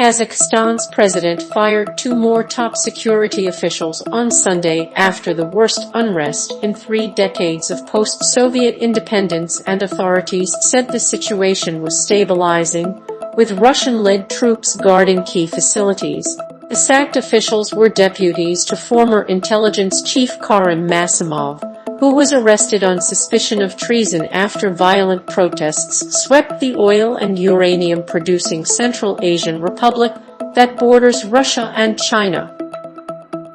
Kazakhstan's president fired 2 more top security officials on Sunday after the worst unrest in 3 decades of post-Soviet independence, and authorities said the situation was stabilizing, with Russian-led troops guarding key facilities. The sacked officials were deputies to former intelligence chief Karim Masimov, who was arrested on suspicion of treason after violent protests swept the oil and uranium-producing Central Asian republic that borders Russia and China.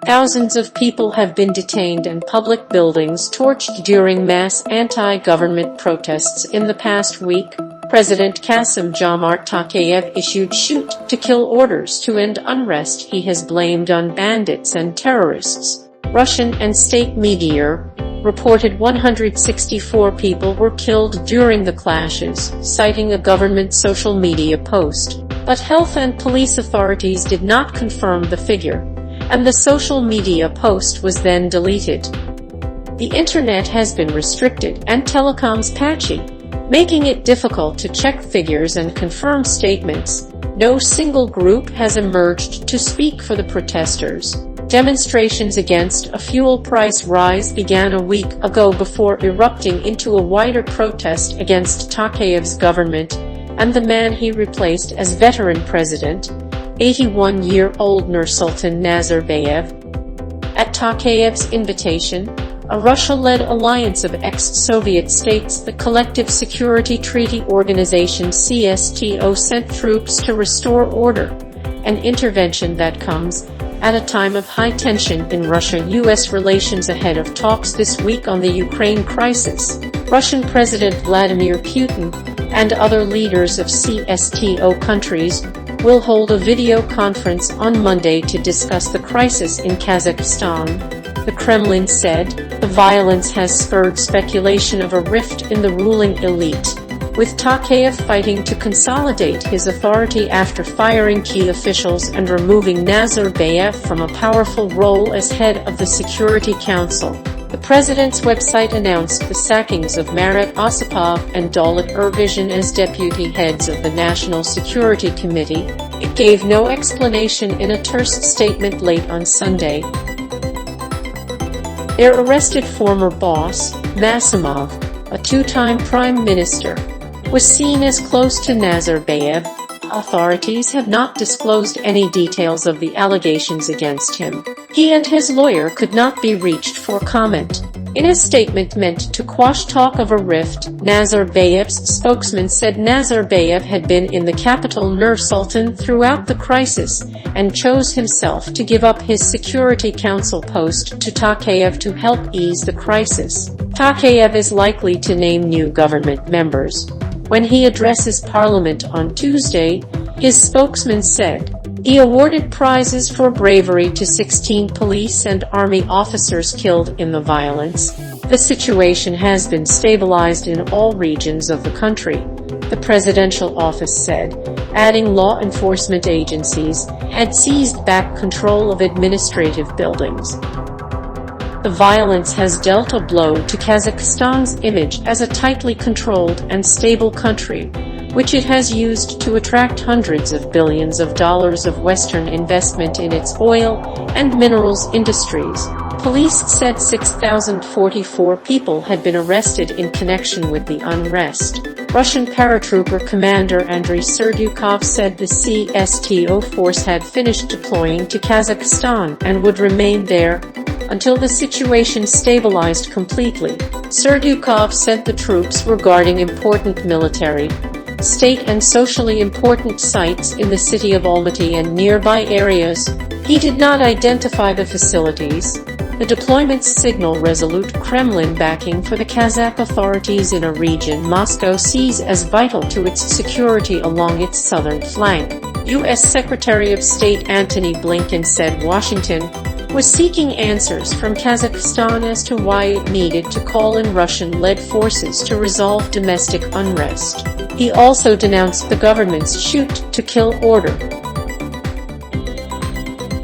Thousands of people have been detained and public buildings torched during mass anti-government protests in the past week. President Kassym-Jomart Tokayev issued shoot-to-kill orders to end unrest he has blamed on bandits and terrorists. Russian and state media reported 164 people were killed during the clashes, citing a government social media post. But health and police authorities did not confirm the figure, and the social media post was then deleted. The internet has been restricted and telecoms patchy, making it difficult to check figures and confirm statements. No single group has emerged to speak for the protesters. Demonstrations against a fuel price rise began a week ago before erupting into a wider protest against Tokayev's government and the man he replaced as veteran president, 81-year-old Nursultan Nazarbayev. At Tokayev's invitation, a Russia-led alliance of ex-Soviet states, the Collective Security Treaty Organization CSTO, sent troops to restore order, an intervention that comes at a time of high tension in Russia-US relations ahead of talks this week on the Ukraine crisis. Russian President Vladimir Putin and other leaders of CSTO countries will hold a video conference on Monday to discuss the crisis in Kazakhstan. The Kremlin said the violence has spurred speculation of a rift in the ruling elite, with Tokayev fighting to consolidate his authority after firing key officials and removing Nazarbayev from a powerful role as head of the Security Council. The president's website announced the sackings of Marat Osipov and Daulat Ervision as deputy heads of the National Security Committee. It gave no explanation in a terse statement late on Sunday. Their arrested former boss, Masimov, a 2-time prime minister, was seen as close to Nazarbayev. Authorities have not disclosed any details of the allegations against him. He and his lawyer could not be reached for comment. In a statement meant to quash talk of a rift, Nazarbayev's spokesman said Nazarbayev had been in the capital Nur-Sultan throughout the crisis and chose himself to give up his Security Council post to Tokayev to help ease the crisis. Tokayev is likely to name new government members. When he addresses Parliament on Tuesday, his spokesman said he awarded prizes for bravery to 16 police and army officers killed in the violence. The situation has been stabilized in all regions of the country, the presidential office said, adding law enforcement agencies had seized back control of administrative buildings. The violence has dealt a blow to Kazakhstan's image as a tightly controlled and stable country, which it has used to attract hundreds of billions of dollars of Western investment in its oil and minerals industries. Police said 6,044 people had been arrested in connection with the unrest. Russian paratrooper commander Andrei Serdyukov said the CSTO force had finished deploying to Kazakhstan and would remain there until the situation stabilized completely. Serdyukov said the troops were guarding important military, state and socially important sites in the city of Almaty and nearby areas. He did not identify the facilities. The deployments signal resolute Kremlin backing for the Kazakh authorities in a region Moscow sees as vital to its security along its southern flank. U.S. Secretary of State Antony Blinken said Washington was seeking answers from Kazakhstan as to why it needed to call in Russian-led forces to resolve domestic unrest. He also denounced the government's shoot-to-kill order,